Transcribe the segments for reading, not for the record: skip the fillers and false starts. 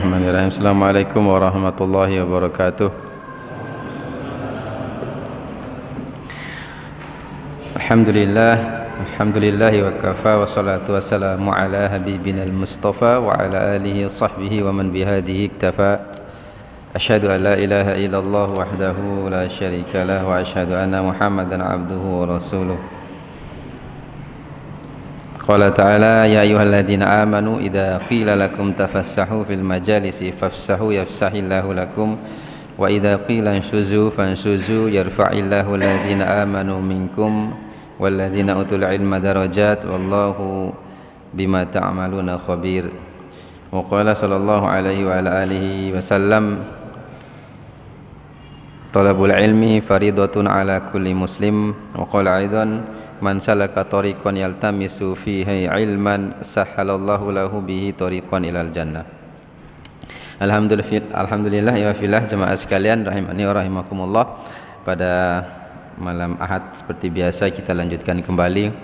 Bismillahirrahmanirrahim. Assalamualaikum warahmatullahi wabarakatuh. Alhamdulillahi wa kafa wa salatu wassalamu ala habibina al-mustafa wa ala alihi wa sahbihi wa man bihadihi iktafa. Asyhadu an la ilaha illallah wahdahu la syarika lah wa asyhadu anna Muhammadan abduhu wa rasuluh. Qala ta'ala ya ayyuhalladzina amanu idza qila lakum tafassahu fil majalisi fafsahu yafsahillahu lakum wa idza qila anshuzu fanshuzu yarfa'illahu alladzina amanu minkum walladzina utul ilma darajat wallahu bima ta'maluna khabir. Wa qala sallallahu alaihi wa ala alihi wasallam talabul ilmi faridatun ala kulli muslim. Wa qala aidan man salaka tariqan yaltamisu fihi ilman sahhalallahu lahu bihi tariqan ilal jannah. Alhamdulillah ya fillah jemaah sekalian rahimani wa rahimakumullah. Pada malam Ahad seperti biasa kita lanjutkan kembali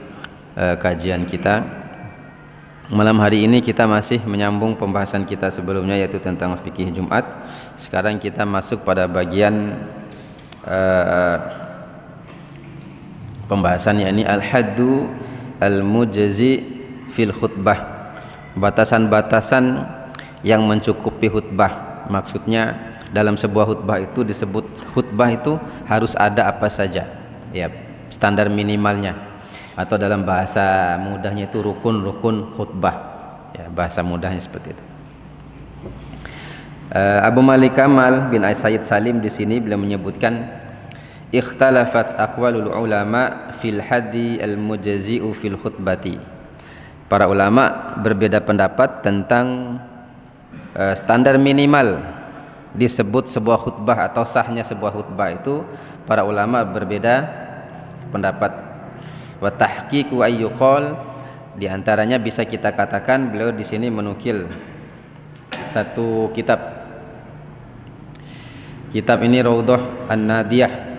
kajian kita. Malam hari ini kita masih menyambung pembahasan kita sebelumnya, yaitu tentang fikih Jumat. Sekarang kita masuk pada bagian pembahasan, yakni al-haddu al-mujzi fil khutbah, batasan-batasan yang mencukupi khutbah. Maksudnya dalam sebuah khutbah itu disebut khutbah itu harus ada apa saja, ya, standar minimalnya, atau dalam bahasa mudahnya itu rukun-rukun khutbah, ya, bahasa mudahnya seperti itu. Abu Malik Kamal bin Sayyid Salim di sini beliau menyebutkan ikhtalafat aqwalul ulama fil haddi al-mujzi'u fil khutbati. Para ulama berbeda pendapat tentang standar minimal disebut sebuah khutbah atau sahnya sebuah khutbah itu. Para ulama berbeda pendapat. Wa tahqiqu ayyuqal, di antaranya bisa kita katakan beliau di sini menukil satu kitab. Kitab ini Raudhah An-Nadiyah,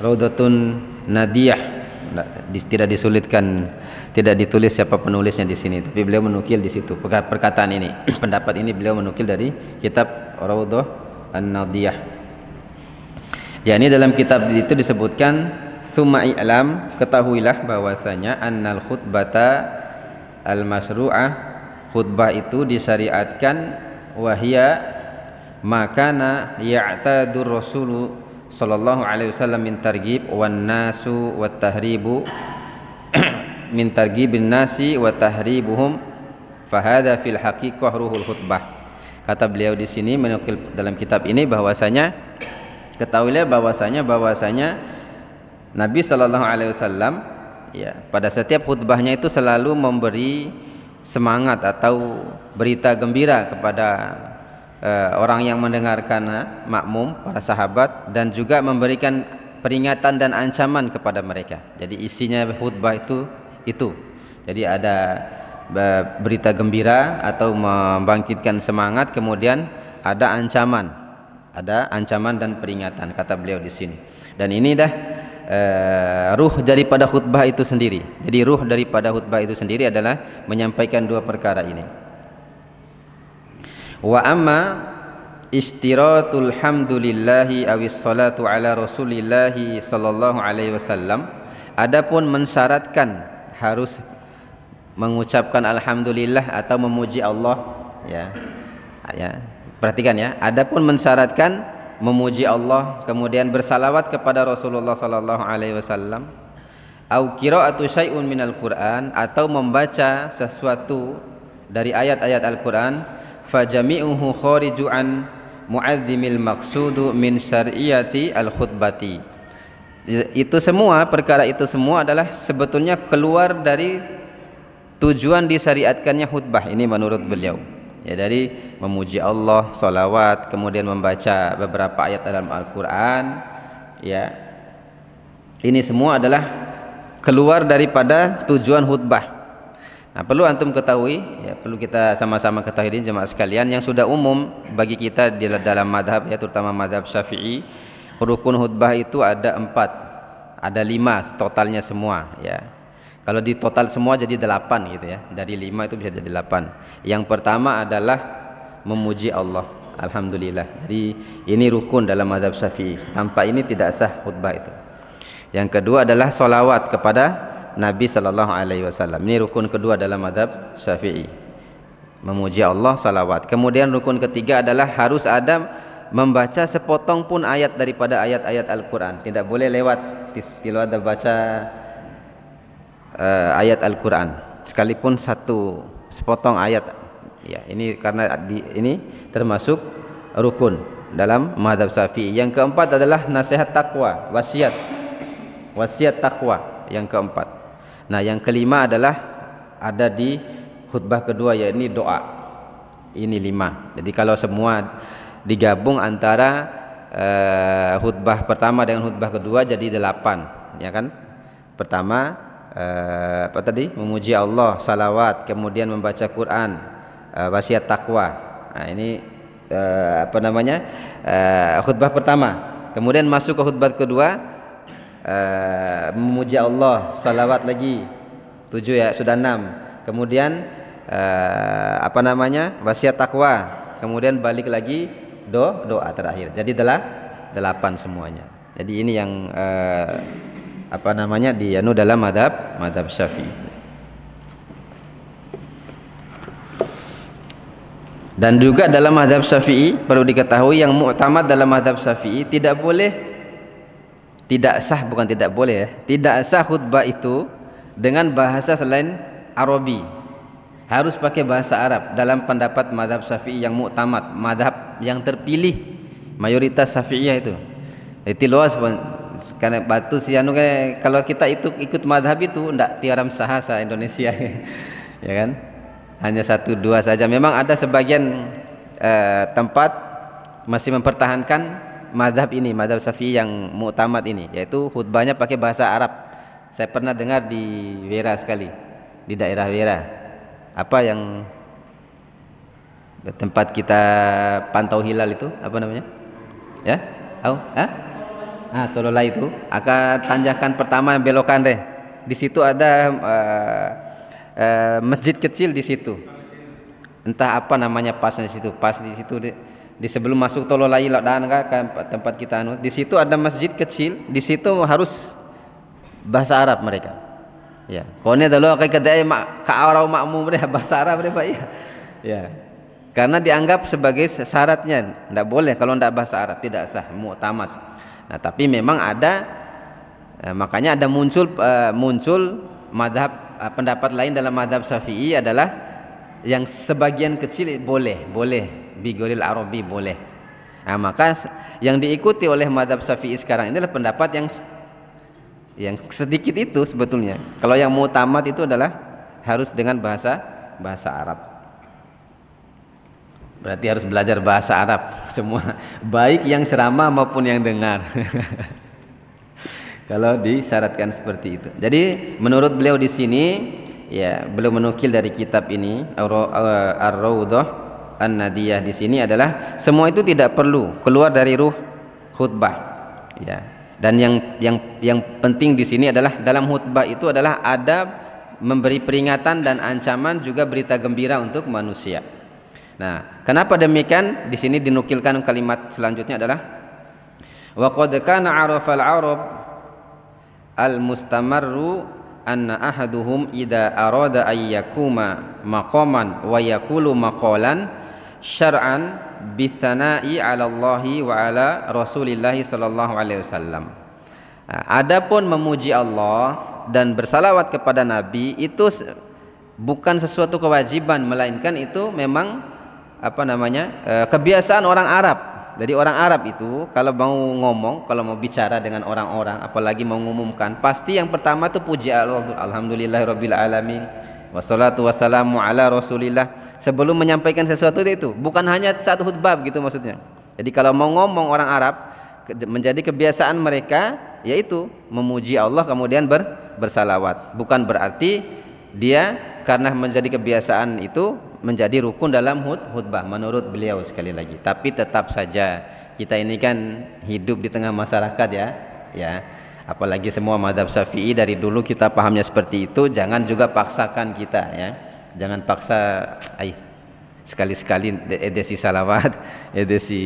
Raudatun Nadiyah. Tidak disulitkan, tidak ditulis siapa penulisnya di sini, tapi beliau menukil di situ perkataan ini. Pendapat ini beliau menukil dari kitab Raudah An-Nadiyah. Ya, ini dalam kitab itu disebutkan summa i'lam, ketahuilah bahwasanya annal khutbata al-masyru'ah, khutbah itu disyariatkan, wahia makana ya'tadur rasulu sallallahu alaihi wasallam min targhib wan nasu wat tahribu min targhibin nasi wa tahribuhum fahada fil haqiqah ruhul khutbah. Kata beliau di sini menukil dalam kitab ini bahwasanya ketahuilah bahwasanya Nabi sallallahu alaihi wasallam, ya, pada setiap khutbahnya itu selalu memberi semangat atau berita gembira kepada orang yang mendengarkan, makmum, para sahabat, dan juga memberikan peringatan dan ancaman kepada mereka. Jadi isinya khutbah itu. Jadi ada berita gembira atau membangkitkan semangat, kemudian ada ancaman dan peringatan, kata beliau di sini. Dan ini dah ruh daripada khutbah itu sendiri. Jadi ruh daripada khutbah itu sendiri adalah menyampaikan dua perkara ini. Wa amma istiratul hamdulillahi awis salatu ala rasulillahi sallallahu alaihi wasallam, adapun mensyaratkan harus mengucapkan alhamdulillah atau memuji Allah, ya, perhatikan ya, adapun mensyaratkan memuji Allah kemudian bersalawat kepada Rasulullah sallallahu alaihi wasallam, au qiraatu syai'un minal Qur'an, atau membaca sesuatu dari ayat-ayat Al-Qur'an, fajami'uhu khariju an mu'azzimil maqsudu min syar'iyati al-khutbati. Itu semua, perkara itu semua adalah sebetulnya keluar dari tujuan disyariatkannya khutbah ini menurut beliau, ya, dari memuji Allah, salawat, kemudian membaca beberapa ayat dalam Al-Quran, ya, ini semua adalah keluar daripada tujuan khutbah. Nah, perlu antum ketahui, ya, perlu kita sama-sama ketahui ini jemaah sekalian, yang sudah umum bagi kita di dalam madhab, ya, terutama madhab Syafi'i, rukun khutbah itu ada 4, ada 5 totalnya semua, ya. Kalau di total semua jadi 8 gitu ya. Dari 5 itu bisa jadi 8. Yang pertama adalah memuji Allah. Alhamdulillah. Jadi ini rukun dalam mazhab Syafi'i. Tanpa ini tidak sah khutbah itu. Yang kedua adalah solawat kepada Nabi sallallahu alaihi wasallam. Ini rukun kedua dalam mazhab Syafi'i. Memuji Allah, salawat. Kemudian rukun ketiga adalah harus ada membaca sepotong pun ayat daripada ayat-ayat Al-Qur'an. Tidak boleh lewat tilawat baca ayat Al-Qur'an sekalipun satu sepotong ayat. Ya, ini karena ini termasuk rukun dalam mazhab Syafi'i. Yang keempat adalah nasihat takwa, wasiat takwa yang keempat. Nah, yang kelima adalah ada di khutbah kedua, yakni doa. Ini 5. Jadi kalau semua digabung antara khutbah pertama dengan khutbah kedua jadi 8, ya kan? Pertama apa tadi? Memuji Allah, salawat, kemudian membaca Quran, wasiat takwa. Nah, ini khutbah pertama. Kemudian masuk ke khutbah kedua, memuji Allah, salawat lagi 7 ya, sudah 6. Kemudian wasiat takwa. Kemudian balik lagi doa terakhir. Jadi 8 semuanya. Jadi ini yang dianu dalam mazhab Syafi'i. Dan juga dalam mazhab Syafi'i perlu diketahui yang mu'tamad dalam mazhab Syafi'i tidak sah khutbah itu dengan bahasa selain Arabi. Harus pakai bahasa Arab dalam pendapat mazhab Syafi'i yang mu'tamad, mazhab yang terpilih mayoritas Syafi'iyah itu. Itu luas karena batu sianu kalau kita ikut mazhab itu ndak tiaram sahasa Indonesia. Ya kan? Hanya 1-2 saja. Memang ada sebagian tempat masih mempertahankan mazhab ini, mazhab Syafi'i yang mu'tamad ini, yaitu khutbahnya pakai bahasa Arab. Saya pernah dengar di Wera sekali, di daerah Wera. Apa yang tempat kita pantau hilal itu, apa namanya? Ya? Tahu? Tololai itu. Akan tanjakan pertama yang belokan deh. Di situ ada masjid kecil di situ. Entah apa namanya pasnya di situ. Pas di situ di sebelum masuk Tololai dan tempat kita di situ ada masjid kecil. Di situ harus bahasa Arab mereka. Ya. Pokoknya dulu kayak kedai orang makmum mereka bahasa Arab mereka ya. Ya. Karena dianggap sebagai syaratnya. Tidak boleh kalau tidak bahasa Arab, tidak sah, mu'tamad. Nah, tapi memang ada makanya ada muncul madhab pendapat lain dalam madhab Syafi'i adalah yang sebagian kecil boleh bigoril Arabi boleh. Nah, maka yang diikuti oleh madhab Syafi'i sekarang ini adalah pendapat yang sedikit itu sebetulnya. Kalau yang mu'tamad itu adalah harus dengan bahasa Arab. Berarti harus belajar bahasa Arab semua, baik yang ceramah maupun yang dengar. Kalau disyaratkan seperti itu. Jadi menurut beliau di sini, ya beliau menukil dari kitab ini Ar-Raudhah An-Nadiyah di sini adalah semua itu tidak perlu keluar dari ruh khutbah. Ya. Dan yang penting di sini adalah dalam khutbah itu adalah ada memberi peringatan dan ancaman juga berita gembira untuk manusia. Nah, kenapa demikian? Di sini dinukilkan kalimat selanjutnya adalah wa qad kana 'arafal 'arab al-mustamarru anna ahaduhum idza arada ay yakuma maqaman wa yaqulu maqalan syar'an bitsana'i 'ala Allahi wa 'ala Rasulillah sallallahu alaihi wasallam. Adapun memuji Allah dan bersalawat kepada Nabi itu bukan sesuatu kewajiban, melainkan itu memang kebiasaan orang Arab. Jadi orang Arab itu kalau mau ngomong, kalau mau bicara dengan orang-orang, apalagi mau mengumumkan, pasti yang pertama itu puji Allah, alhamdulillahirabbil alamin, wassalatu wassalamu ala Rasulillah. Sebelum menyampaikan sesuatu itu, bukan hanya satu khutbah gitu maksudnya. Jadi kalau mau ngomong orang Arab, menjadi kebiasaan mereka yaitu memuji Allah kemudian bersalawat. Bukan berarti dia karena menjadi kebiasaan itu menjadi rukun dalam khutbah menurut beliau sekali lagi. Tapi tetap saja kita ini kan hidup di tengah masyarakat ya. Apalagi semua mazhab Syafi'i dari dulu kita pahamnya seperti itu, jangan juga paksakan kita ya. Jangan paksa Sekali-sekali edisi salawat, edisi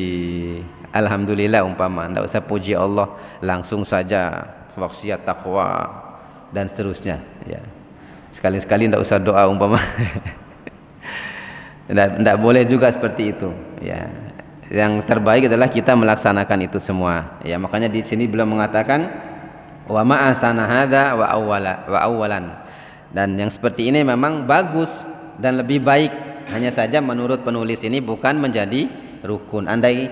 alhamdulillah umpama, tidak usah puji Allah, langsung saja wasiat takwa dan seterusnya ya. Sekali-sekali tidak usah doa umpama. Tidak boleh juga seperti itu ya. Yang terbaik adalah kita melaksanakan itu semua ya. Makanya di sini beliau mengatakan wa ma'asana hadza wa awwalan, dan yang seperti ini memang bagus dan lebih baik. Hanya saja menurut penulis ini bukan menjadi rukun. Andai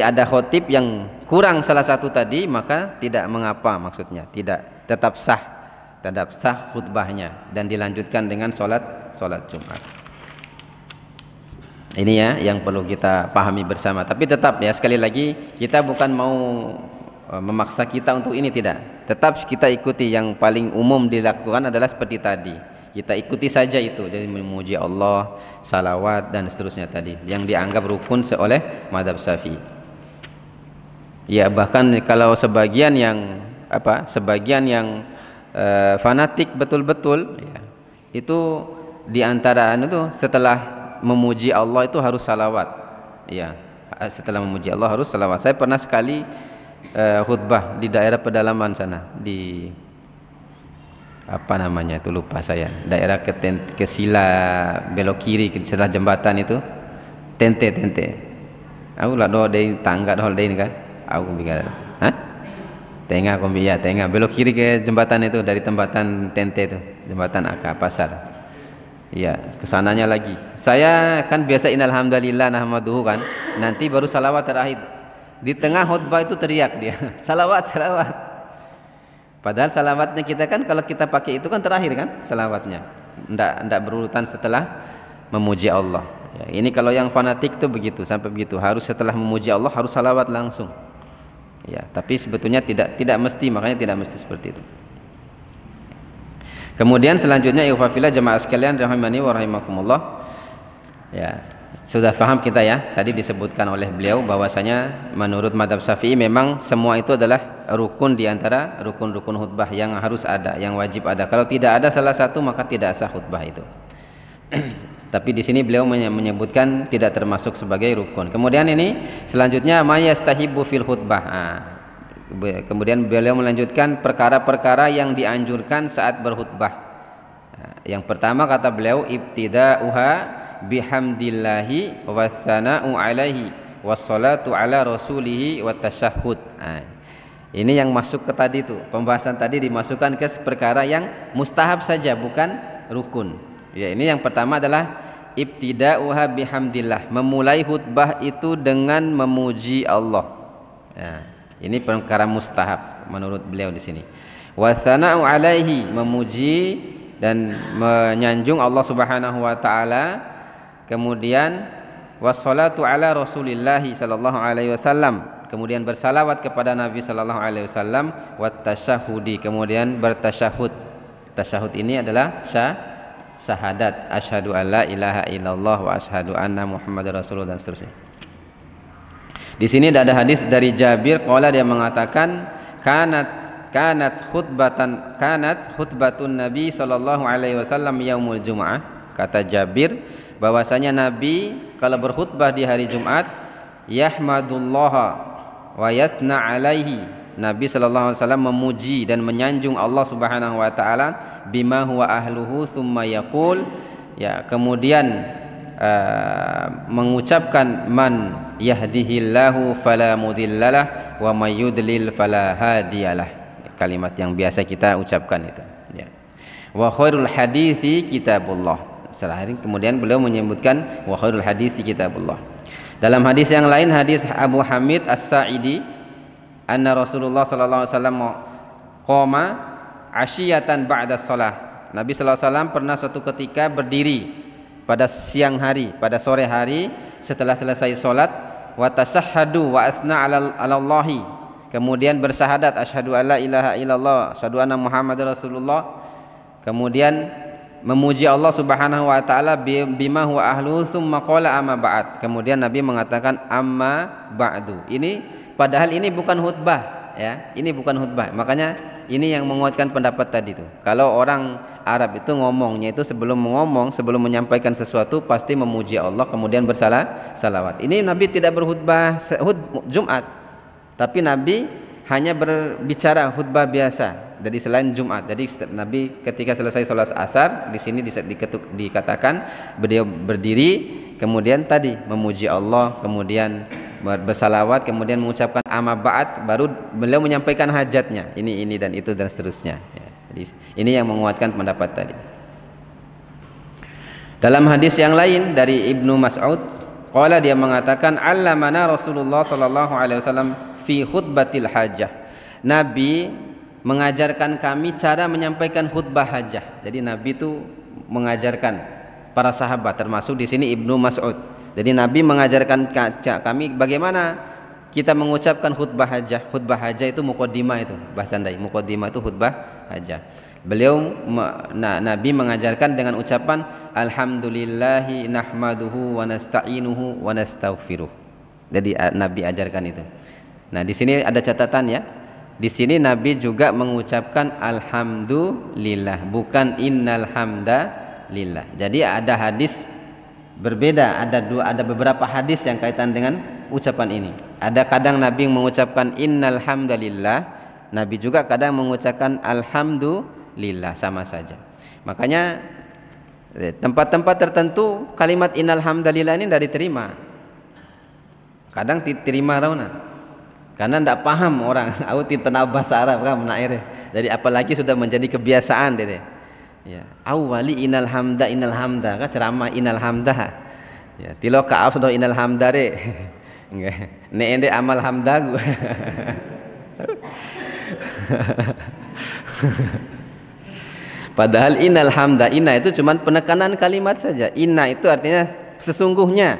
ada khotib yang kurang salah satu tadi, maka tidak mengapa, maksudnya tidak, tetap sah khutbahnya dan dilanjutkan dengan sholat Jumat. Ini ya yang perlu kita pahami bersama. Tapi tetap ya, sekali lagi kita bukan mau memaksa kita untuk ini, tidak. Tetap kita ikuti yang paling umum dilakukan adalah seperti tadi. Kita ikuti saja itu, jadi memuji Allah, salawat dan seterusnya tadi yang dianggap rukun oleh mazhab Syafi'i. Ya, bahkan kalau sebagian yang fanatik betul-betul ya, itu diantara itu setelah memuji Allah itu harus salawat. Ya, setelah memuji Allah harus salawat. Saya pernah sekali khutbah di daerah pedalaman sana, di apa namanya itu lupa saya, daerah ke Sila belok kiri setelah jembatan itu Tente aku lah doh dari tangga doh dari kan aku bicara tengah belok kiri ke jembatan itu, dari jembatan Tente itu, jembatan Aka Pasar ya, kesananya lagi. Saya kan biasa innalhamdulillah nahmaduhu kan, nanti baru salawat terakhir. Di tengah khutbah itu teriak dia salawat. Padahal salawatnya kita kan, kalau kita pakai itu kan terakhir kan salawatnya, ndak berurutan setelah memuji Allah ya. Ini kalau yang fanatik tuh begitu, sampai begitu, harus setelah memuji Allah harus salawat langsung ya. Tapi sebetulnya tidak mesti, makanya tidak mesti seperti itu. Kemudian selanjutnya ikhwafillah jemaah sekalian rahimani wa rahimakumullah ya. Sudah paham kita ya, tadi disebutkan oleh beliau bahwasanya menurut mazhab Syafi'i memang semua itu adalah rukun di antara rukun-rukun khutbah yang harus ada, yang wajib ada. Kalau tidak ada salah satu maka tidak sah khutbah itu. Tapi di sini beliau menyebutkan tidak termasuk sebagai rukun. Kemudian ini selanjutnya ma yastahibu fil khutbah. Kemudian beliau melanjutkan perkara-perkara yang dianjurkan saat berkhutbah. Yang pertama kata beliau ibtida'uha bihamdillahi wassana'u alaihi wassalatu ala rasulihi wattasyahhud. Ini yang masuk ke tadi itu, pembahasan tadi dimasukkan ke perkara yang mustahab saja, bukan rukun ya. Ini yang pertama adalah ibtida'uha bihamdillah, memulai khutbah itu dengan memuji Allah ya. Ini perkara mustahab menurut beliau di sini. Wassana'u alaihi, memuji dan menyanjung Allah Subhanahu wa taala. Kemudian wassalatu ala rasulillahi sallallahu alaihi wasallam, kemudian bersalawat kepada Nabi sallallahu alaihi wasallam, wattasyahudi, kemudian bertasyahud. Tasyahud ini adalah syahadat asyhadu alla ilaha illallah wa asyhadu anna muhammadar rasulullah dan seterusnya. Di sini ada hadis dari Jabir, qala, dia mengatakan kanat khutbatun Nabi sallallahu alaihi wasallam yaumul jumu'ah. Kata Jabir bahwasanya Nabi kalau berkhutbah di hari Jumat yahmadullaha wa yatna alaihi, Nabi sallallahu alaihi wasallam memuji dan menyanjung Allah Subhanahu wa taala bima huwa ahluhu tsumma yaqul ya, kemudian mengucapkan man yahdihillahu fala mudhillalah wa may yudlil fala hadiyalah, kalimat yang biasa kita ucapkan itu ya. Wa khairul hadithi kitabullah. Kemudian beliau menyebutkan wa khairul hadithi kitabullah. Dalam hadis yang lain, hadis Abu Hamid As-Sa'idi, anna Rasulullah sallallahu alaihi wasallam qoma asyiyatan ba'da shalah. Nabi sallallahu alaihi wasallam pernah suatu ketika berdiri pada siang hari, pada sore hari setelah selesai salat, wa tasahhadu wa asna 'ala Allahi, kemudian bersyahadat asyhadu alla ilaha illallah asyhadu anna muhammadar rasulullah, kemudian memuji Allah Subhanahu wa taala bima huwa ahlu, tsumma qala amma ba'd, kemudian Nabi mengatakan amma ba'du. Ini padahal ini bukan khutbah ya, ini bukan khutbah. Makanya ini yang menguatkan pendapat tadi itu. Kalau orang Arab itu ngomongnya itu sebelum ngomong, sebelum menyampaikan sesuatu pasti memuji Allah kemudian salawat. Ini Nabi tidak berkhutbah Jumat, tapi Nabi hanya berbicara khutbah biasa. Jadi selain Jumat, jadi Nabi ketika selesai sholat asar di sini dikatakan beliau berdiri kemudian tadi memuji Allah, kemudian bersalawat, kemudian mengucapkan amma ba'd, baru beliau menyampaikan hajatnya ini dan itu dan seterusnya ya. Jadi ini yang menguatkan pendapat tadi. Dalam hadis yang lain dari Ibnu Mas'ud, qala dia mengatakan allamana Rasulullah sallallahu alaihi wasallam fi khutbatil hajah. Nabi mengajarkan kami cara menyampaikan khutbah hajah. Jadi Nabi itu mengajarkan para sahabat, termasuk di sini Ibnu Mas'ud. Jadi Nabi mengajarkan kami bagaimana kita mengucapkan khutbah hajah. Khutbah hajah itu muqaddimah, itu bahasa Ndai. Muqaddimah itu khutbah hajah. Beliau Nabi mengajarkan dengan ucapan alhamdulillahi nahmaduhu wa nasta'inuhu wa nastaghfiruh. Jadi Nabi ajarkan itu. Nah, di sini ada catatan ya. Di sini Nabi juga mengucapkan alhamdulillah, bukan innal hamdalillah. Jadi ada hadis berbeda, ada beberapa hadis yang kaitan dengan ucapan ini. Ada kadang Nabi mengucapkan innal hamdalillah, Nabi juga kadang mengucapkan alhamdulillah, sama saja. Makanya tempat-tempat tertentu kalimat innal hamdalillah ini tidak diterima. Kadang diterima rauna. Karena tidak paham orang, aku tidak bahasa Arab kan menair. Jadi apalagi sudah menjadi kebiasaan deh. Ya, awali innal hamda kan ceramah innal hamda. Ya, tilo kaaf sudah innal hamda re. Enggak. Ne ende amal hamdagu. Padahal innal hamda, inna itu cuma penekanan kalimat saja. Inna itu artinya sesungguhnya.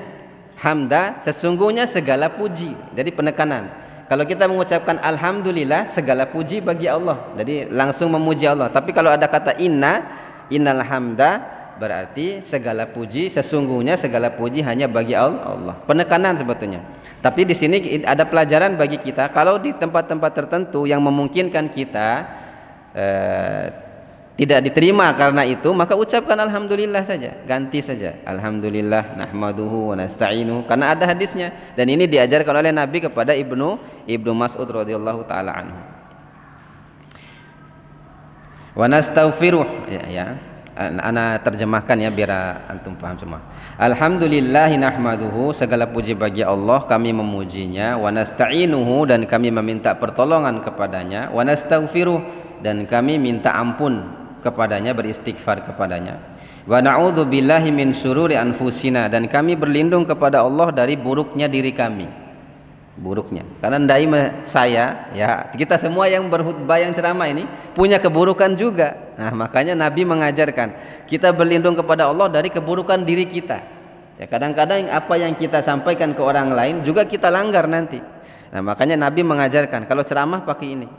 Hamda sesungguhnya segala puji. Jadi penekanan. Kalau kita mengucapkan alhamdulillah, segala puji bagi Allah. Jadi langsung memuji Allah. Tapi kalau ada kata innal hamda, berarti segala puji, sesungguhnya segala puji hanya bagi Allah. Penekanan sebetulnya. Tapi di sini ada pelajaran bagi kita. Kalau di tempat-tempat tertentu yang memungkinkan kita tidak diterima karena itu, maka ucapkan alhamdulillah saja, ganti saja alhamdulillah nahmaduhu wa nasta'inuhu, karena ada hadisnya, dan ini diajarkan oleh Nabi kepada Ibnu Mas'ud radhiyallahu taala anhu. Wa nastaghfiruh ya. Ana terjemahkan ya biar antum paham semua. Alhamdulillahi nahmaduhu, segala puji bagi Allah, kami memujinya. Wa nasta'inuhu, dan kami meminta pertolongan kepadanya. Wa nastaghfiruh, dan kami minta ampun kepadanya, beristighfar kepadanya. Wa na'udzu billahi min syururi anfusina, dan kami berlindung kepada Allah dari buruknya diri kami. Buruknya, karena ndai saya ya, kita semua yang berkhutbah, yang ceramah ini punya keburukan juga. Nah, makanya Nabi mengajarkan kita berlindung kepada Allah dari keburukan diri kita. Ya, kadang-kadang apa yang kita sampaikan ke orang lain juga kita langgar nanti. Nah, makanya Nabi mengajarkan kalau ceramah pakai ini.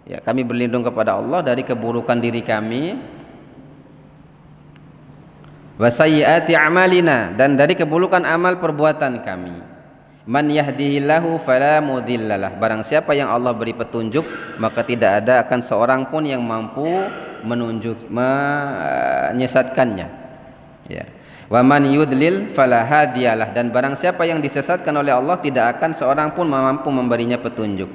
Ya, kami berlindung kepada Allah dari keburukan diri kami, wa sayyiati a'malina, dan dari keburukan amal perbuatan kami. Man yahdihillahu fala mudhillalah, barang siapa yang Allah beri petunjuk, maka tidak ada akan seorang pun yang mampu menyesatkannya. Ya. Wa man yudlil fala hadiyalah, dan barang siapa yang disesatkan oleh Allah, tidak akan seorang pun mampu memberinya petunjuk.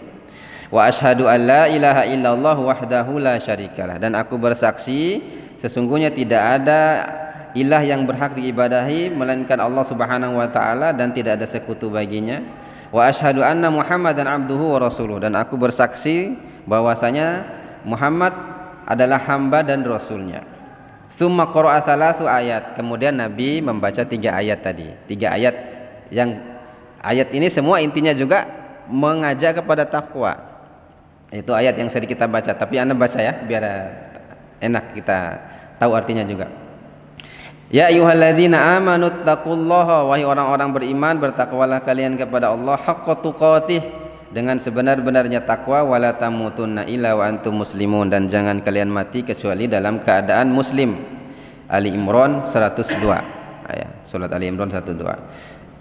Wa asyhadu an la ilaha illallah wahdahu la syarikalah, dan aku bersaksi sesungguhnya tidak ada ilah yang berhak diibadahi melainkan Allah Subhanahu wa taala, dan tidak ada sekutu baginya. Wa asyhadu anna Muhammadan abduhu wa rasuluh, dan aku bersaksi bahwasanya Muhammad adalah hamba dan rasulnya. Tsumma qara'a thalathu ayat, kemudian Nabi membaca 3 ayat tadi. 3 ayat yang ayat ini semua intinya juga mengajak kepada takwa. Itu ayat yang sedikit kita baca, tapi Anda baca ya biar enak kita tahu artinya juga. Ya ayyuhalladzina amanu taqullaha, wahai orang-orang beriman, bertakwalah kalian kepada Allah haqqa tuqatih, dengan sebenar-benarnya takwa, wala tamutunna illa wa antum muslimun, dan jangan kalian mati kecuali dalam keadaan muslim. Ali Imran 102 ayat, surat Ali Imran 102.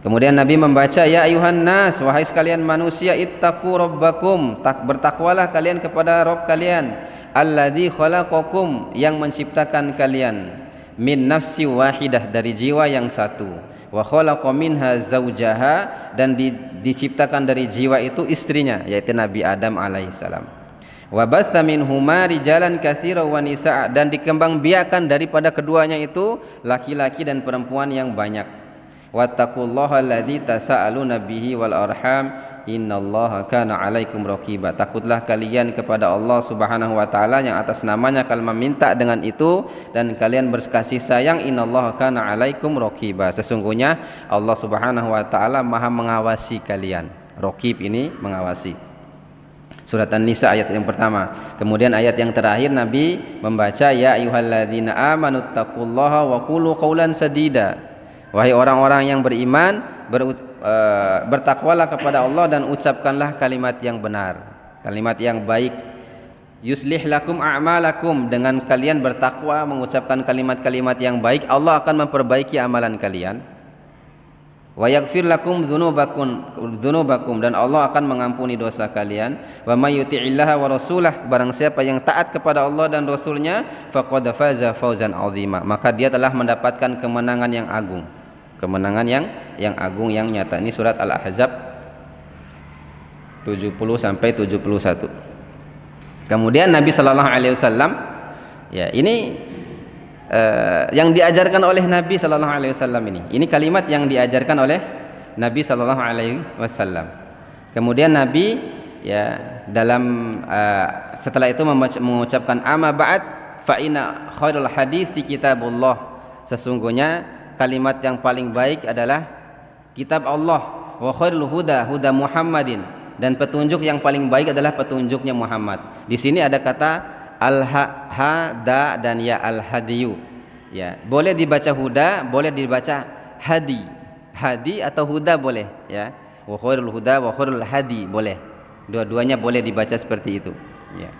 Kemudian Nabi membaca ya ayuhan nas, wahai sekalian manusia, ittaqu rabbakum, bertakwalah kalian kepada Rabb kalian, alladzi khalaqakum, yang menciptakan kalian, min nafsi wahidah, dari jiwa yang satu, wa khalaqa minha zaujaha, dan diciptakan dari jiwa itu istrinya yaitu Nabi Adam alaihissalam. Wa batha minhuma rijalan katsiran wa nisaa, dan dikembangbiakkan daripada keduanya itu laki-laki dan perempuan yang banyak. Wattaqullaha alladzi tasaaluna bihi wal arham innallaha kana 'alaikum raqiba. Takutlah kalian kepada Allah Subhanahu wa taala yang atas namanya kalian meminta dengan itu, dan kalian berkasih sayang. Innallaha kana 'alaikum raqiba. Sesungguhnya Allah Subhanahu wa taala Maha mengawasi kalian. Raqib ini mengawasi. Surat An-Nisa ayat yang pertama. Kemudian ayat yang terakhir Nabi membaca ya ayyuhalladzina amanu taqullaha wa qulu qaulan sadida. Wahai orang-orang yang beriman, bertakwalah kepada Allah dan ucapkanlah kalimat yang benar, kalimat yang baik. Yuslih lakum a'malakum, dengan kalian bertakwa mengucapkan kalimat-kalimat yang baik, Allah akan memperbaiki amalan kalian. Wa yaghfir lakum dzunubakum, dan Allah akan mengampuni dosa kalian. Wa may yuti'illaha wa rasulah, barang siapa yang taat kepada Allah dan Rasulnya, faqad faza fawzan 'azima, maka dia telah mendapatkan kemenangan yang agung. Kemenangan yang agung, yang nyata. Ini surat Al-Ahzab 70 sampai 71. Kemudian Nabi sallallahu alaihi wasallam, ya ini yang diajarkan oleh Nabi sallallahu alaihi wasallam ini kalimat yang diajarkan oleh Nabi sallallahu alaihi wasallam. Kemudian Nabi ya dalam setelah itu mengucapkan amma ba'd fa inna khairul hadis di kitabullah, sesungguhnya kalimat yang paling baik adalah kitab Allah, wa khairul huda huda Muhammadin, dan petunjuk yang paling baik adalah petunjuknya Muhammad. Di sini ada kata al-hada dan ya al-hadiyu. Ya, boleh dibaca huda, boleh dibaca hadi. Hadi atau huda boleh, ya. Wa khairul huda wa khairul hadi boleh. Dua-duanya boleh dibaca seperti itu, ya.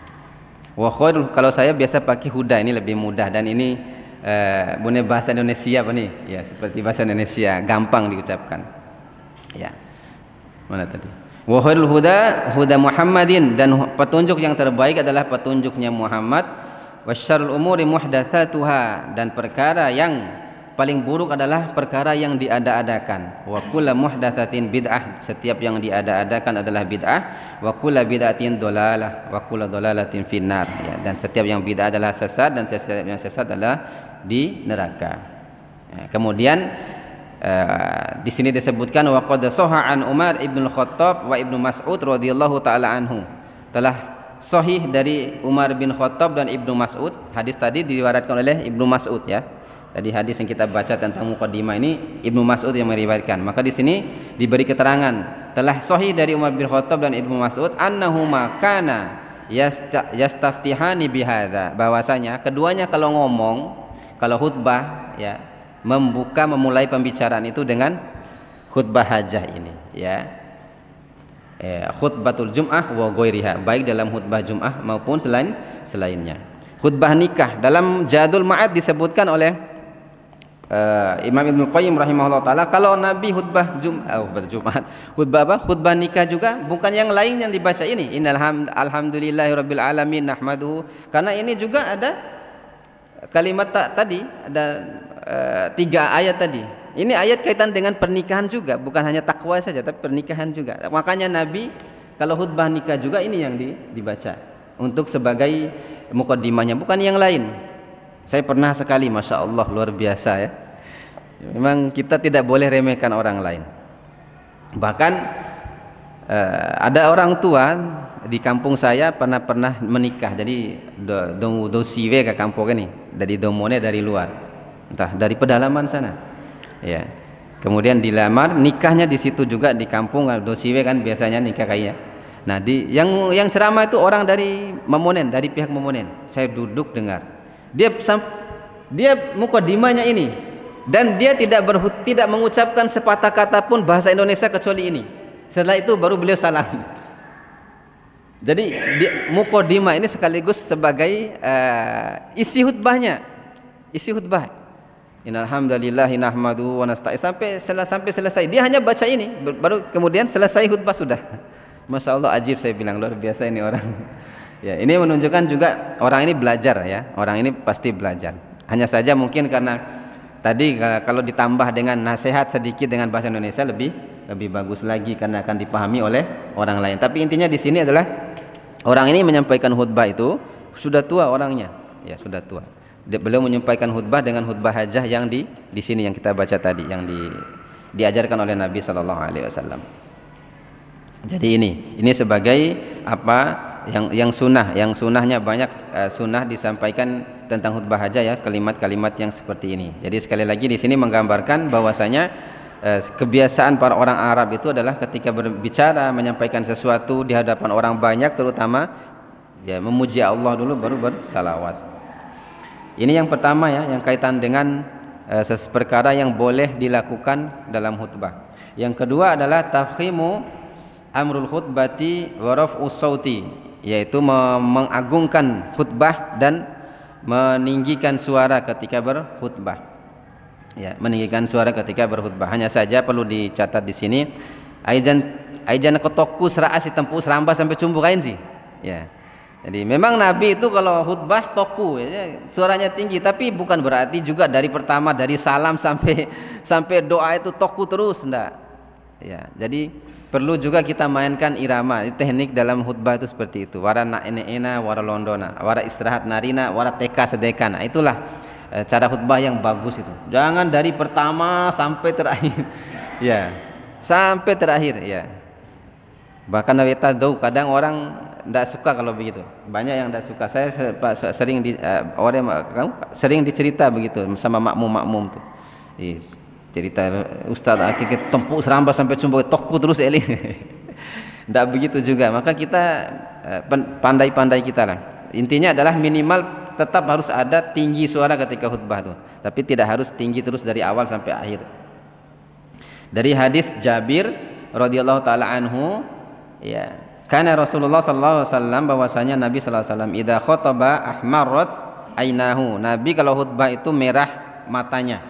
Wa khairul, kalau saya biasa pakai huda, ini lebih mudah, dan ini boleh bahasa Indonesia apa nih? Ya, seperti bahasa Indonesia, gampang diucapkan. Ya. Mana tadi? Wa khairul huda huda Muhammadin, dan petunjuk yang terbaik adalah petunjuknya Muhammad. Wasyarrul umuri muhdatsatuha, dan perkara yang paling buruk adalah perkara yang diada-adakan. Wa kullu muhdatsatin bid'ah, setiap yang diada-adakan adalah bid'ah. Wa kullu bid'atin dhalalah wa kullu dhalalatin finnar, ya, dan setiap yang bid'ah adalah sesat, dan setiap yang sesat adalah di neraka. Ya, kemudian di sini disebutkan wa qad sahha an Umar ibn Khattab wa Ibnu Mas'ud radhiyallahu taala anhu, telah sahih dari Umar bin Khattab dan Ibnu Mas'ud. Hadis tadi diriwayatkan oleh Ibnu Mas'ud, ya. Tadi hadis yang kita baca tentang muqaddimah ini Ibnu Mas'ud yang meriwayatkan. Maka di sini diberi keterangan telah sahih dari Umar bin Khattab dan Ibnu Mas'ud annahuma kana yastaftihani bihadza, bahwasanya keduanya kalau ngomong, kalau khutbah, ya, memulai pembicaraan itu dengan khutbah hajah ini, ya. Khutbatul Jum'ah wa ghairiha, baik dalam khutbah Jum'ah maupun selainnya. Khutbah nikah dalam Zadul Ma'ad disebutkan oleh Imam Ibnu Qayyim rahimahullah taala, kalau Nabi khutbah Jumat, khutbah nikah juga bukan yang lain yang dibaca ini, alhamdulillahirabbil alamin nahmaduhu, karena ini juga ada kalimat tadi, ada 3 ayat tadi. Ini ayat kaitan dengan pernikahan juga, bukan hanya takwa saja tapi pernikahan juga. Makanya Nabi kalau khutbah nikah juga ini yang dibaca untuk sebagai muqaddimahnya, bukan yang lain. Saya pernah sekali, masya Allah, luar biasa, ya. Memang kita tidak boleh remehkan orang lain. Bahkan ada orang tua di kampung saya pernah menikah. Jadi do siwe ke kampung ini, dari domone dari luar, entah dari pedalaman sana, ya. Kemudian dilamar, nikahnya di situ juga di kampung. Do siwe kan biasanya nikah kayak. Nah, yang ceramah itu orang dari Memonen, dari pihak Memonen. Saya duduk dengar. Dia muqaddimahnya ini, dan dia tidak mengucapkan sepatah kata pun bahasa Indonesia kecuali ini. Setelah itu baru beliau salam. Jadi muqaddimah ini sekaligus sebagai isi khutbahnya, isi khutbah. Innal hamdalillahi nahmaduhu wa nasta'in, sampai selesai. Dia hanya baca ini, baru kemudian selesai khutbah sudah. Masya Allah, ajib, saya bilang luar biasa ini orang. Ya, ini menunjukkan juga orang ini belajar ya. Orang ini pasti belajar. Hanya saja mungkin karena tadi kalau ditambah dengan nasihat sedikit dengan bahasa Indonesia lebih bagus lagi karena akan dipahami oleh orang lain. Tapi intinya di sini adalah orang ini menyampaikan khutbah itu sudah tua orangnya. Ya, sudah tua. Beliau menyampaikan khutbah dengan khutbah hajah yang di sini yang kita baca tadi, yang diajarkan oleh Nabi sallallahu alaihi wasallam. Jadi ini sebagai apa yang sunnahnya banyak sunnah disampaikan tentang khutbah hajah ya, kalimat-kalimat yang seperti ini. Jadi sekali lagi di sini menggambarkan bahwasanya kebiasaan para orang Arab itu adalah ketika berbicara menyampaikan sesuatu di hadapan orang banyak terutama ya memuji Allah dulu baru bersalawat. Ini yang pertama ya, yang kaitan dengan perkara yang boleh dilakukan dalam khutbah. Yang kedua adalah tafkhimu amrul khutbati wa raf'us sauti, yaitu mengagungkan khutbah dan meninggikan suara ketika berkhutbah. Ya, meninggikan suara ketika berkhutbah. Hanya saja perlu dicatat di sini aijan kotoku seraas tempu seramba sampai cumbu kain sih. Ya. Jadi memang Nabi itu kalau khutbah toku ya, suaranya tinggi, tapi bukan berarti juga dari pertama dari salam sampai doa itu toku terus, enggak. Ya, jadi perlu juga kita mainkan irama, teknik dalam khutbah itu seperti itu. Wara ena wara londona, wara istirahat narina, wara teka sedekana. Itulah cara khutbah yang bagus itu. Jangan dari pertama sampai terakhir. Ya, sampai terakhir ya. Bahkan naweta do kadang orang tidak suka kalau begitu. Banyak yang tidak suka. Saya sering dicerita begitu sama makmum tuh. Cerita Ustaz akhirnya tempuk seramba sampai cumbu tokku terus eli. Tidak begitu juga. Maka kita pandai-pandai kita lah. Intinya adalah minimal tetap harus ada tinggi suara ketika khutbah tuh. Tapi tidak harus tinggi terus dari awal sampai akhir. Dari hadis Jabir radhiyallahu taala anhu ya, karena Rasulullah sallallahu alaihi wasallam bahwasanya Nabi sallallahu alaihi wasallam idza khataba ahmarat ainahu. Nabi kalau khutbah itu merah matanya.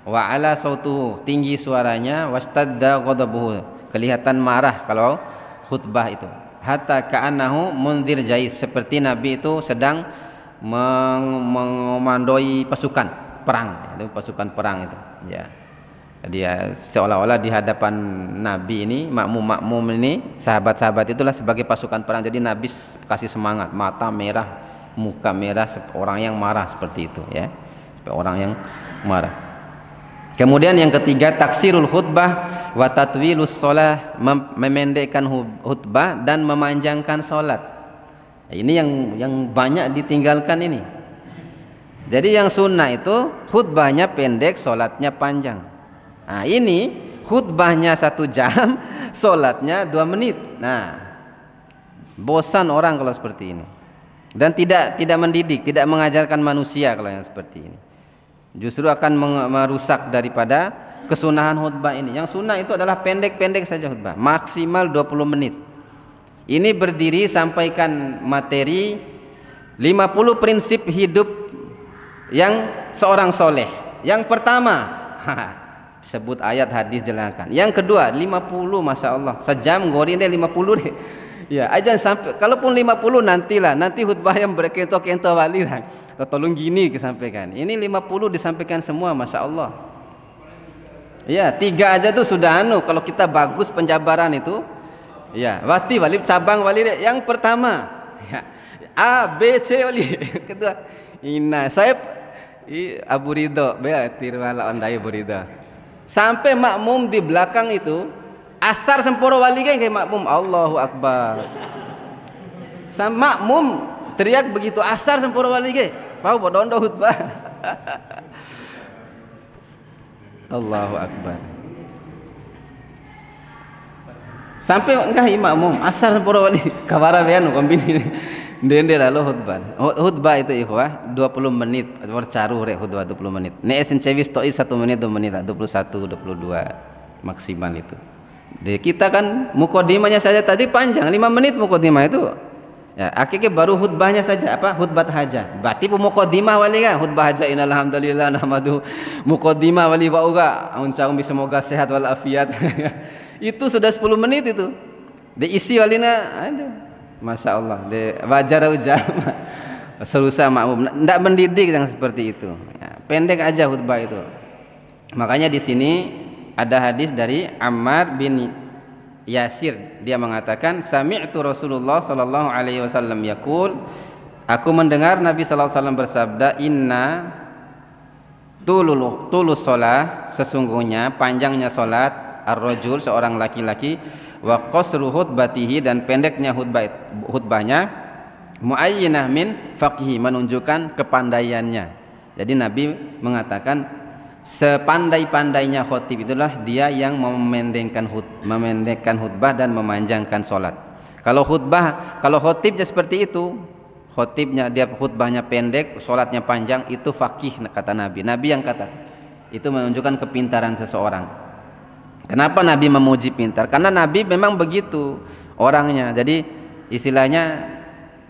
Wa ala sautuhu, tinggi suaranya, wastadda ghadabuhu, kelihatan marah kalau khutbah itu. Hatta ka'annahu mundzir jais, seperti Nabi itu sedang mengomandoi pasukan perang, itu pasukan perang itu. Ya. Jadi ya seolah-olah di hadapan Nabi ini makmum ini sahabat-sahabat itulah sebagai pasukan perang. Jadi Nabi kasih semangat, mata merah, muka merah, orang yang marah seperti itu ya. Orang yang marah. Kemudian yang ketiga taksirul khutbah wa tatwilus shalah, memendekkan khutbah dan memanjangkan salat. Ini yang banyak ditinggalkan ini. Jadi yang sunnah itu khutbahnya pendek, salatnya panjang. Nah ini khutbahnya 1 jam, sholatnya 2 menit. Nah, bosan orang kalau seperti ini. Dan tidak mendidik, tidak mengajarkan manusia kalau yang seperti ini. Justru akan merusak daripada kesunahan khutbah ini. Yang sunnah itu adalah pendek-pendek saja khutbah, maksimal 20 menit. Ini berdiri sampaikan materi 50 prinsip hidup yang seorang soleh. Yang pertama, sebut ayat hadis jelaskan. Yang kedua 50, masya Allah, sejam gorin deh 50 deh. Ya, aja sampai kalaupun 50 nanti khutbah yang berkento-kento wali lah. Tolong gini disampaikan. Ini 50 disampaikan semua, masya Allah. Ya, 3 aja tuh sudah kalau kita bagus penjabaran itu. Ya, wati wali cabang wali deh. Yang pertama, ya, A B C wali. Kedua, Ina saya Abu Ridho, tirwala ondai Abu Ridho. Sampai makmum di belakang itu asar semporo wali kayak makmum Allahu Akbar. Sama makmum teriak begitu asar semporo wali kayak pau bodondo khutbah. Allahu Akbar. Sampai enggak makmum asar semporo wali kawara bean kombini. Dende lalu khutbah itu ikhwah 20 menit bercaruh rek khutbah 20 menit. Ne esen cewis toi 1 menit 2 menit 21 22 maksimal itu. Jadi kita kan mukodimahnya saja tadi panjang 5 menit mukodimah itu. Ya, akhirnya baru khutbahnya saja apa? Khutbah hajah. Berarti mukodimah wali kan khutbah hajah innalhamdulillah nahmadu mukodimah wali wa uga uncang semoga sehat wal afiat. Itu sudah 10 menit itu. Diisi walina ada. Masya Allah, wajar ujah selusa makmum, tidak mendidik yang seperti itu. Ya, pendek aja khutbah itu. Makanya di sini ada hadis dari Ammar bin Yasir, dia mengatakan, sami'tu Rasulullah sallallahu alaihi wasallam yaqul, aku mendengar Nabi sallallahu alaihi wasallam bersabda, inna tulus shalah, sesungguhnya panjangnya salat ar-rajul, seorang laki-laki, wa qasru khutbatihi, dan pendeknya khutbahnya, muayyinah min faqhi, menunjukkan kepandaiannya. Jadi Nabi mengatakan sepandai-pandainya khotib itulah dia yang memendekkan khutbah dan memanjangkan salat. Kalau khotibnya seperti itu, khotibnya dia khutbahnya pendek, salatnya panjang, itu faqih kata Nabi. Nabi yang kata. Itu menunjukkan kepintaran seseorang. Kenapa Nabi memuji pintar? Karena Nabi memang begitu orangnya. Jadi istilahnya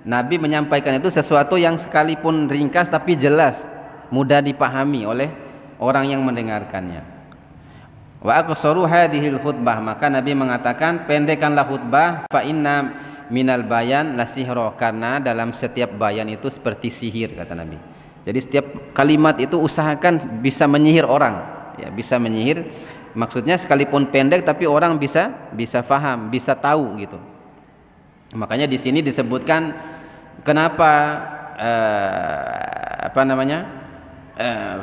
Nabi menyampaikan itu sesuatu yang sekalipun ringkas tapi jelas, mudah dipahami oleh orang yang mendengarkannya. Wa aqsaru hadhil khutbah, maka Nabi mengatakan pendekkanlah khutbah, fa inna minal bayan la sihra, karena dalam setiap bayan itu seperti sihir kata Nabi. Jadi setiap kalimat itu usahakan bisa menyihir orang, ya, bisa menyihir. Maksudnya sekalipun pendek tapi orang bisa faham, bisa tahu gitu. Makanya di sini disebutkan kenapa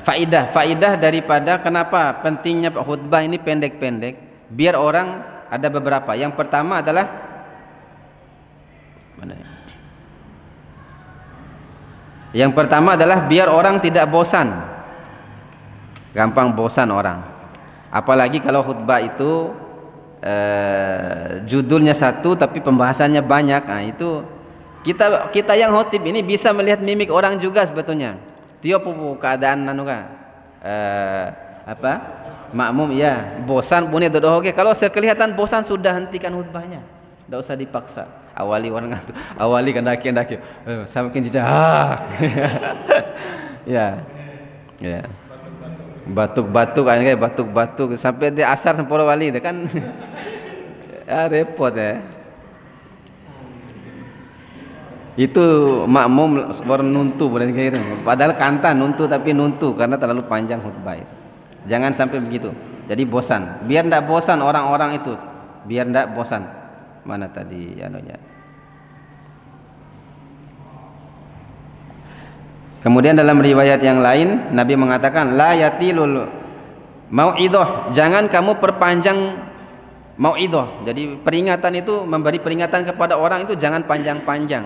faidah daripada kenapa pentingnya khutbah ini pendek-pendek, biar orang ada beberapa. Yang pertama adalah biar orang tidak bosan, gampang bosan orang. Apalagi kalau khutbah itu judulnya satu tapi pembahasannya banyak. Nah, itu kita yang khotib ini bisa melihat mimik orang juga sebetulnya. Tiap keadaan makmum ya bosan punya dodo. Oke, kalau kelihatan bosan sudah hentikan khutbahnya. Tidak usah dipaksa. Awali kendaki sampai jejak. Ya. Batuk-batuk sampai di asar sempurna wali itu kan. Ya, repot ya. Itu makmum baru nuntu, padahal kanta nuntu tapi nuntu karena terlalu panjang khutbah itu. Jangan sampai begitu. Jadi bosan. Biar tidak bosan orang-orang itu. Biar tidak bosan. Mana tadi anunya? Kemudian dalam riwayat yang lain Nabi mengatakan la yatilul mau'idhah, jangan kamu perpanjang mau'idhah. Jadi peringatan itu, memberi peringatan kepada orang itu jangan panjang-panjang.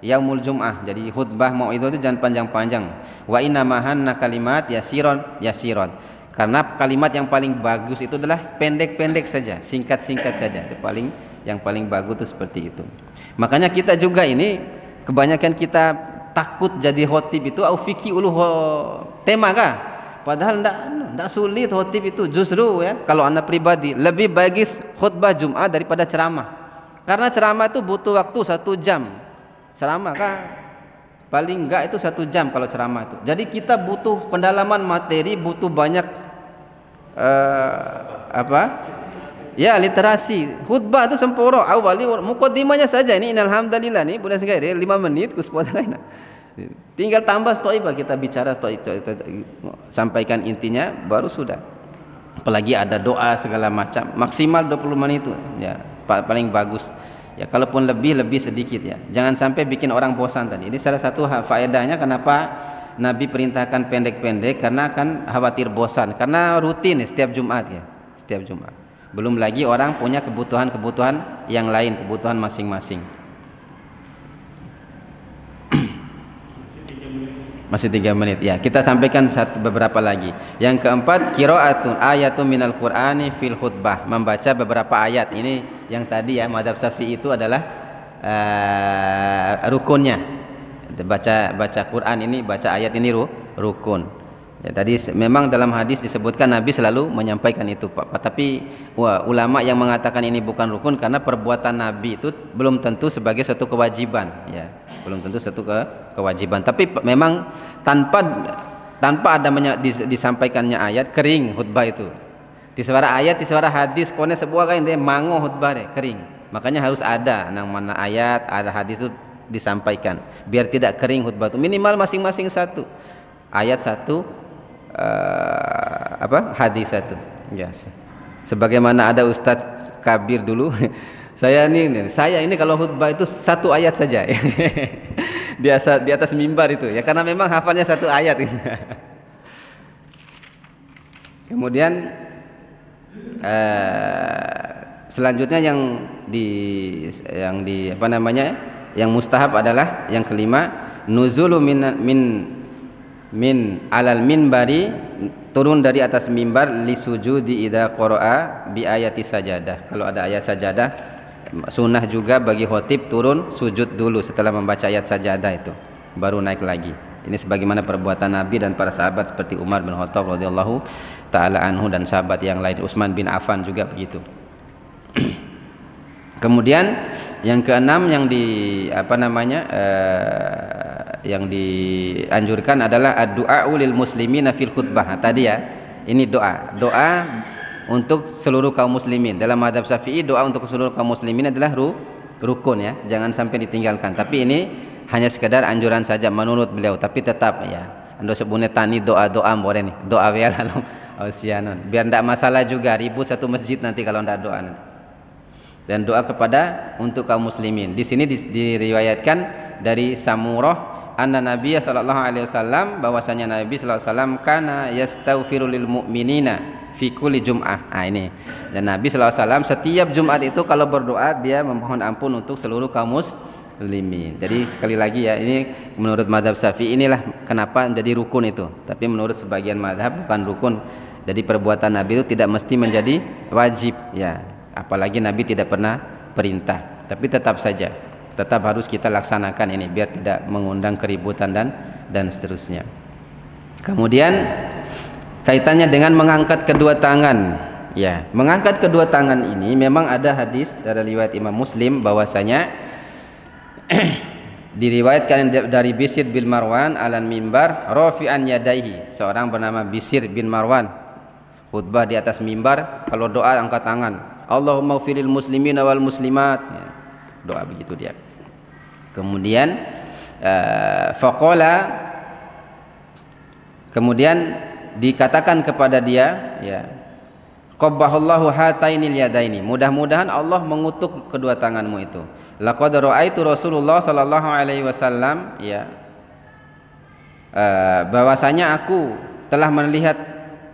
Yaumul Jum'ah, jadi khutbah mau'idhah itu jangan panjang-panjang. Wa inna mahanna kalimat yasiron. Karena kalimat yang paling bagus itu adalah pendek-pendek saja, singkat-singkat saja. Itu yang paling bagus itu seperti itu. Makanya kita juga ini kebanyakan kita takut jadi khotib itu au fikih uluh tema kah? Padahal enggak sulit khotib itu. Justru ya, kalau anak pribadi lebih bagus khutbah Jumat daripada ceramah. Karena ceramah itu butuh waktu 1 jam. Ceramah kah? Paling enggak itu 1 jam kalau ceramah itu. Jadi kita butuh pendalaman materi, butuh banyak ya literasi. Khutbah itu sempurna. Awali muqaddimahnya saja ini alhamdulillah nih boleh sekali 5 menit kuspodaina. Tinggal tambah stoibah, kita bicara sampaikan intinya baru sudah. Apalagi ada doa segala macam, maksimal 20 menit itu ya paling bagus. Ya kalaupun lebih sedikit ya. Jangan sampai bikin orang bosan tadi. Ini salah satu faedahnya kenapa Nabi perintahkan pendek-pendek, karena akan khawatir bosan, karena rutin setiap Jumat ya, setiap Jumat. Belum lagi orang punya kebutuhan yang lain, kebutuhan masing-masing. Masih 3 menit ya. Kita sampaikan beberapa lagi. Yang keempat, qiraatun ayatun minal Qur'ani fil khutbah, membaca beberapa ayat. Ini yang tadi ya, mazhab Syafi'i itu adalah rukunnya. Baca Quran ini, baca ayat ini rukun. Ya, tadi memang dalam hadis disebutkan Nabi selalu menyampaikan itu, Pak. Tapi ulama yang mengatakan ini bukan rukun karena perbuatan Nabi itu belum tentu sebagai satu kewajiban, ya. Belum tentu satu kewajiban. Tapi memang tanpa ada disampaikannya ayat, kering khutbah itu. Di suara ayat, di suara hadis, pokoknya sebuah kain dia mango khutbah deh, kering. Makanya harus ada yang mana ayat, ada hadis itu disampaikan biar tidak kering khutbah itu. Minimal masing-masing satu. Ayat satu, hadis satu. Ya. Sebagaimana ada Ustadz Kabir dulu, saya ini kalau khutbah itu satu ayat saja. Di atas mimbar itu ya, karena memang hafalnya satu ayat. Kemudian selanjutnya yang mustahab adalah yang kelima, nuzulu min alal minbari, turun dari atas mimbar li sujudi idza qara'a bi ayati sajadah. Kalau ada ayat sajadah, sunnah juga bagi khotib turun sujud dulu setelah membaca ayat sajadah itu, baru naik lagi. Ini sebagaimana perbuatan Nabi dan para sahabat seperti Umar bin Khattab radhiyallahu taala anhu dan sahabat yang lain, Utsman bin Affan juga begitu. Kemudian yang keenam yang yang dianjurkan adalah ad-du'a lil muslimina fil khutbah. Tadi ya, ini doa untuk seluruh kaum muslimin. Dalam mazhab Syafi'i doa untuk seluruh kaum muslimin adalah rukun ya, jangan sampai ditinggalkan. Tapi ini hanya sekedar anjuran saja menurut beliau, tapi tetap ya ando sebune tani doa-doa boleh nih, doa ya lalu sianon biar tidak masalah juga ribut satu masjid nanti kalau tidak doa nanti. Dan doa kepada untuk kaum muslimin. Di sini diriwayatkan dari Samurah anna Nabiya sallallahu alaihi wasallam, bahwasanya Nabi sallallahu alaihi wasallam kana yastaghfiru lil mu'minina fi kulli jum'ah. Ini. Dan Nabi sallallahu alaihi wasallam setiap Jumat itu kalau berdoa dia memohon ampun untuk seluruh kaum muslimin. Jadi sekali lagi ya, ini menurut mazhab Syafi'i inilah kenapa menjadi rukun itu. Tapi menurut sebagian mazhab bukan rukun. Jadi perbuatan Nabi itu tidak mesti menjadi wajib ya. Apalagi Nabi tidak pernah perintah, tapi tetap harus kita laksanakan ini biar tidak mengundang keributan dan seterusnya. Kemudian kaitannya dengan mengangkat kedua tangan. Ya, mengangkat kedua tangan ini memang ada hadis dari riwayat Imam Muslim bahwasanya diriwayatkan dari Bishr bin Marwan alan mimbar rafi'an yadaihi. Seorang bernama Bishr bin Marwan khutbah di atas mimbar, kalau doa angkat tangan. Allahumma firil muslimina wal muslimat ya, doa begitu dia. Kemudian kemudian dikatakan kepada dia ya, qabbahallahu hatainil yadaini, mudah-mudahan Allah mengutuk kedua tanganmu itu. Laqad ra'aitu Rasulullah sallallahu alaihi wasallam ya, bahwasanya aku telah melihat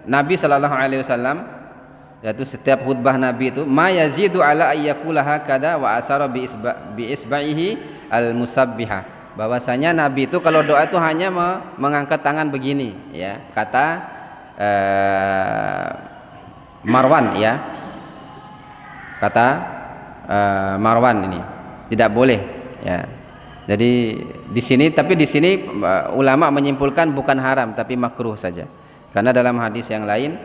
Nabi sallallahu alaihi wasallam, yaitu setiap khutbah Nabi itu ma yazidu ala ayyakula hakada wa asara bi isba'ihi al musabbihah, bahwasanya Nabi itu kalau doa itu hanya mengangkat tangan begini ya, kata Marwan ya, kata Marwan ini tidak boleh ya. Jadi di sini ulama menyimpulkan bukan haram tapi makruh saja, karena dalam hadis yang lain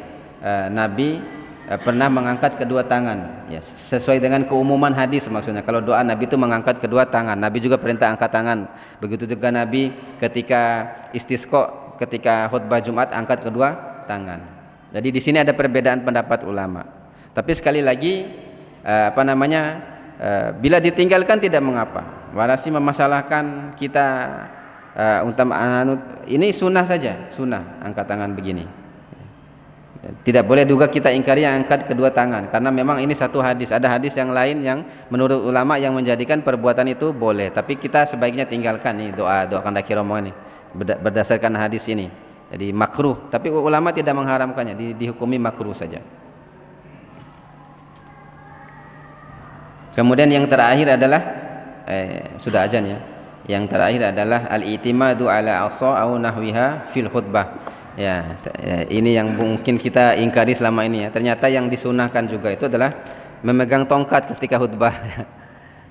Nabi pernah mengangkat kedua tangan ya, sesuai dengan keumuman hadis. Maksudnya kalau doa Nabi itu mengangkat kedua tangan, Nabi juga perintah angkat tangan. Begitu juga Nabi ketika istisqa, ketika khutbah Jumat angkat kedua tangan. Jadi di sini ada perbedaan pendapat ulama. Tapi sekali lagi bila ditinggalkan tidak mengapa. Warasi memasalahkan kita ini sunnah saja, sunnah angkat tangan begini. Tidak boleh juga kita ingkari yang angkat kedua tangan, karena memang ini satu hadis. Ada hadis yang lain yang menurut ulama yang menjadikan perbuatan itu boleh, tapi kita sebaiknya tinggalkan nih doakan daki rombongan nih berdasarkan hadis ini. Jadi makruh, tapi ulama tidak mengharamkannya, dihukumi makruh saja. Kemudian yang terakhir adalah sudah azan ya. Yang terakhir adalah al-i'timadu ala asa au nahwiha fil khutbah. Ya, ini yang mungkin kita ingkari selama ini ya. Ternyata yang disunahkan juga itu adalah memegang tongkat ketika khutbah.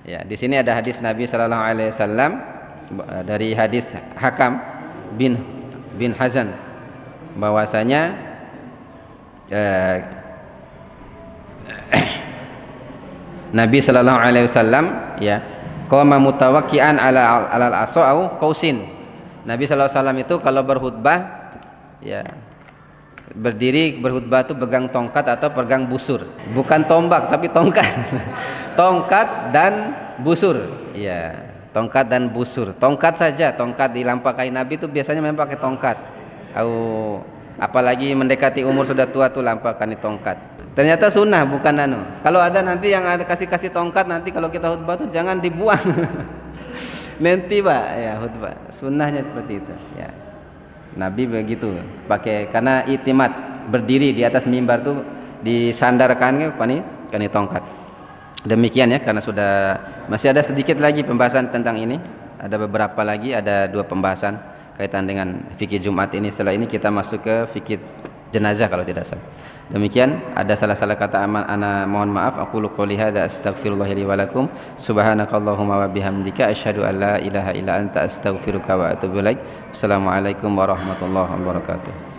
Ya, di sini ada hadis Nabi sallallahu alaihi wasallam dari hadis Hakam bin Hazan bahwasanya Nabi sallallahu alaihi wasallam ya, qama mutawakkian alal asa au qausin. Nabi sallallahu alaihi wasallam itu kalau berkhutbah ya berdiri berkhutbah itu pegang tongkat atau pegang busur, bukan tombak tapi tongkat. Tongkat dan busur, iya, tongkat dan busur. Tongkat saja, tongkat dilampakai Nabi itu biasanya memang pakai tongkat. Apalagi mendekati umur sudah tua tuh lampakan di tongkat. Ternyata sunnah, bukan anu. Kalau ada nanti yang ada kasih tongkat, nanti kalau kita khutbah tuh jangan dibuang. Nanti Pak, ya khutbah. Sunnahnya seperti itu, ya. Nabi begitu pakai, karena itimat berdiri di atas mimbar tuh disandarkan kan tongkat. Demikian ya, karena sudah masih ada sedikit lagi pembahasan tentang ini. Ada beberapa lagi, ada 2 pembahasan kaitan dengan fikih Jumat ini. Setelah ini kita masuk ke fikih jenazah kalau tidak salah. Demikian, ada salah-salah kata ana mohon maaf. Aku qouli hadza astaghfirullah li wa lakum. Subhanakallahumma wa bihamdika asyhadu an la ilaha illa anta astaghfiruka wa atubu ilaik. Assalamualaikum warahmatullahi wabarakatuh.